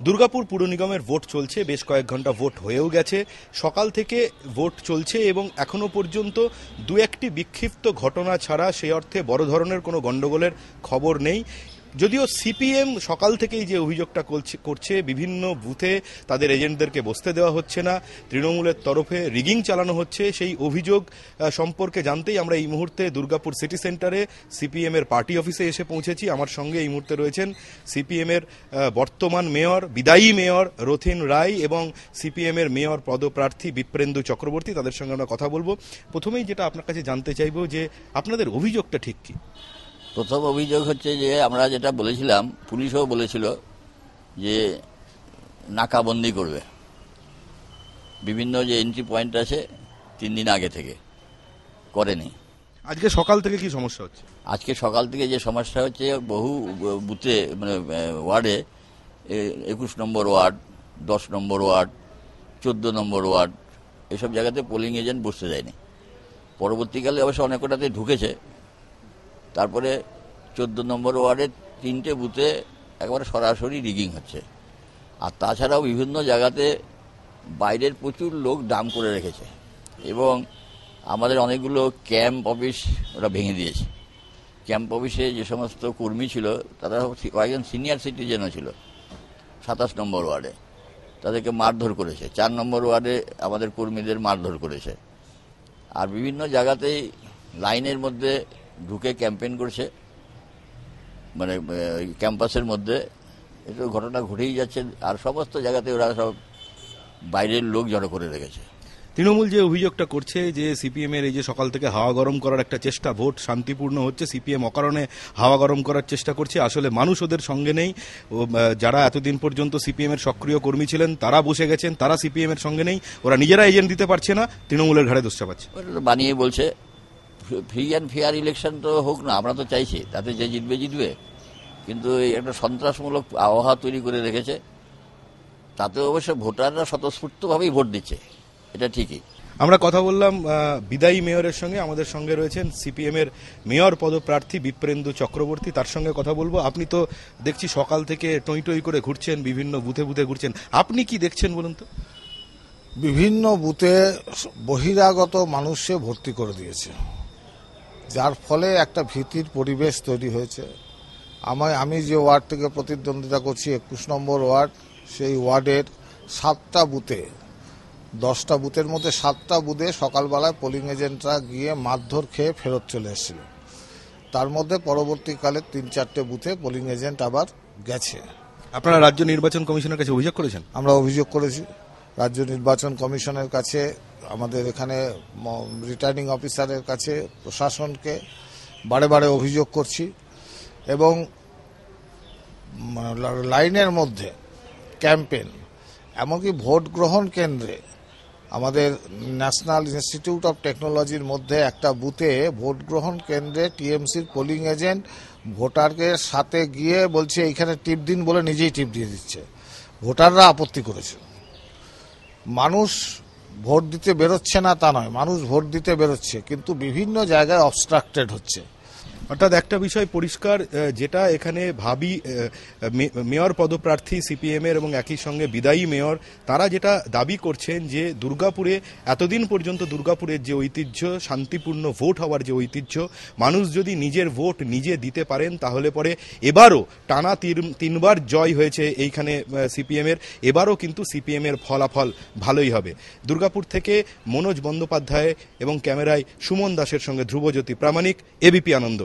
দুর্গাপুর পুর নিগমের ভোট চলছে, বেশ কয়েক ঘন্টা ভোট হয়েও গেছে। সকাল থেকে ভোট চলছে এবং এখনো পর্যন্ত দু একটি বিক্ষিপ্ত ঘটনা ছাড়া সেই অর্থে বড় ধরনের কোনো গন্ডগোলের খবর নেই। যদিও সিপিএম সকাল থেকেই যে অভিযোগটা করছে বিভিন্ন বুথে তাদের এজেন্টদেরকে বসতে দেওয়া হচ্ছে না, তৃণমূলের তরফে রিগিং চালানো হচ্ছে, সেই অভিযোগ সম্পর্কে জানতেই আমরা এই মুহূর্তে দুর্গাপুর সিটি সেন্টারে সিপিএমের পার্টি অফিসে এসে পৌঁছেছি। আমার সঙ্গে এই মুহূর্তে রয়েছেন সিপিএমের বর্তমান মেয়র, বিদায়ী মেয়র রথিন রায় এবং সিপিএমের মেয়র পদপ্রার্থী বিপ্রেন্দু চক্রবর্তী। তাদের সঙ্গে আমরা কথা বলবো। প্রথমেই যেটা আপনার কাছে জানতে চাইবো যে আপনাদের অভিযোগটা ঠিক কি? প্রথম অভিযোগ হচ্ছে যে আমরা যেটা বলেছিলাম, পুলিশও বলেছিল যে নাকাবন্দি করবে বিভিন্ন যে এন্ট্রি পয়েন্ট আছে 3 দিন আগে থেকে, করেনি। আজকে সকাল থেকে কি সমস্যা হচ্ছে? আজকে সকাল থেকে যে সমস্যা হচ্ছে, বহু বুথে মানে ওয়ার্ডে 21 নম্বর ওয়ার্ড, 10 নম্বর ওয়ার্ড, 14 নম্বর ওয়ার্ড, এসব জায়গাতে পোলিং এজেন্ট বসতে দেয়নি। পরবর্তীকালে অবশ্য অনেক কটাতে ঢুকেছে। তারপরে 14 নম্বর ওয়ার্ডের 3টে বুথে একবারে সরাসরি রিগিং হচ্ছে। আর তাছাড়াও বিভিন্ন জায়গাতে বাইরের প্রচুর লোক ডাম করে রেখেছে এবং আমাদের অনেকগুলো ক্যাম্প অফিস ওরা ভেঙে দিয়েছে। ক্যাম্প অফিসে যে সমস্ত কর্মী ছিল তারা কয়েকজন সিনিয়র সিটিজেনও ছিল 27 নম্বর ওয়ার্ডে, তাদেরকে মারধর করেছে। 4 নম্বর ওয়ার্ডে আমাদের কর্মীদের মারধর করেছে। আর বিভিন্ন জায়গাতেই লাইনের মধ্যে ঢুকে ক্যাম্পেইন করছে, মানে ক্যাম্পাসের মধ্যে। এটা ঘটনা ঘটেই যাচ্ছে। আর সমস্ত জায়গাতে ওরা সব বাইরের লোক জড়ো করে রেখেছে। তৃণমূল যে অভিযোগটা করছে যে সিপিএম এর এই যে সকাল থেকে হাওয়া গরম করার একটা চেষ্টা, ভোট শান্তিপূর্ণ হচ্ছে, সিপিএম অকারণে হাওয়া গরম করার চেষ্টা করছে, আসলে মানুষ ওদের সঙ্গে নেই। যারা এতদিন পর্যন্ত সিপিএম এর সক্রিয় কর্মী ছিলেন তারা বসে গেছেন, তারা সিপিএম এর সঙ্গে নেই, ওরা নিজেরা এজেন্ট দিতে পারছে না, তৃণমূলের ঘাড়ে দোষ চাপাচ্ছে। বানিয়ে বলছে ফ্রি অ্যান্ড ফেয়ার ইলেকশন তো হোক না, আমরা তো চাইছি, তাতে যে জিতবে জিতবে, কিন্তু এই একটা সন্ত্রাসমূলক আবহাওয়া তৈরি করে রেখেছে। তাতে অবশ্য ভোটাররা স্বতঃস্ফূর্তভাবেই ভোট দিচ্ছে, এটা ঠিকই। আমরা কথা বললাম বিদায়ী মেয়রের সঙ্গে। আমাদের সঙ্গে রয়েছেন সিপিএম এর মেয়র পদপ্রার্থী বিপ্রেন্দু চক্রবর্তী, তার সঙ্গে কথা বলবো। আপনি তো দেখছি সকাল থেকে টই টই করে ঘুরছেন, বিভিন্ন বুথে বুথে ঘুরছেন, আপনি কি দেখছেন বলুন তো? বিভিন্ন বুথে বহিরাগত মানুষে ভর্তি করে দিয়েছে, যার ফলে একটা ভীতির পরিবেশ তৈরি হয়েছে। আমি যে ওয়ার্ড থেকে প্রতিদ্বন্দ্বিতা করছি 21 নম্বর ওয়ার্ড, সেই ওয়ার্ডের 7টা বুথে, 10টা বুথের মধ্যে 7টা বুথে সকালবেলায় পোলিং এজেন্টরা গিয়ে মারধর খেয়ে ফেরত চলে এসেছিল। তার মধ্যে পরবর্তীকালে 3-4টে বুথে পোলিং এজেন্ট আবার গেছে। আপনারা রাজ্য নির্বাচন কমিশনের কাছে অভিযোগ করেছেন? আমরা অভিযোগ করেছি রাজ্য নির্বাচন কমিশনের কাছে, আমাদের এখানে রিটার্নিং অফিসারের কাছে, প্রশাসনকে বারে বারে অভিযোগ করছি। এবং লাইনের মধ্যে ক্যাম্পেইন, এমনকি ভোট গ্রহণ কেন্দ্রে আমাদের ন্যাশনাল ইনস্টিটিউট অফ টেকনোলজির মধ্যে একটা বুথে ভোট গ্রহণ কেন্দ্রে টিএমসির পোলিং এজেন্ট ভোটারকে সাথে গিয়ে বলছে এইখানে টিপ দিন বলে নিজেই টিপ দিয়ে দিচ্ছে। ভোটাররা আপত্তি করেছে। মানুষ ভোট দিতে বেরোচ্ছে না তা নয়, মানুষ ভোট দিতে বেরোচ্ছে, কিন্তু বিভিন্ন জায়গায় অবস্ট্রাক্টেড হচ্ছে। অর্থাৎ একটা বিষয় পরিষ্কার, যেটা এখানে ভাবি মেয়র পদপ্রার্থী সিপিএম এর এবং একই সঙ্গে বিদায়ী মেয়র, তারা যেটা দাবি করছেন যে দুর্গাপুরে এতদিন পর্যন্ত দুর্গাপুরের যে ঐতিহ্য, শান্তিপূর্ণ ভোট হওয়ার যে ঐতিহ্য, মানুষ যদি নিজের ভোট নিজে দিতে পারেন তাহলে পরে এবারও টানা 3বার জয় হয়েছে এইখানে সিপিএম এর, এবারও কিন্তু সিপিএম এর ফলাফল ভালোই হবে। দুর্গাপুর থেকে মনোজ বন্দ্যোপাধ্যায় এবং ক্যামেরায় সুমন দাসের সঙ্গে ধ্রুবজ্যোতি প্রামাণিক, এবিপি আনন্দ।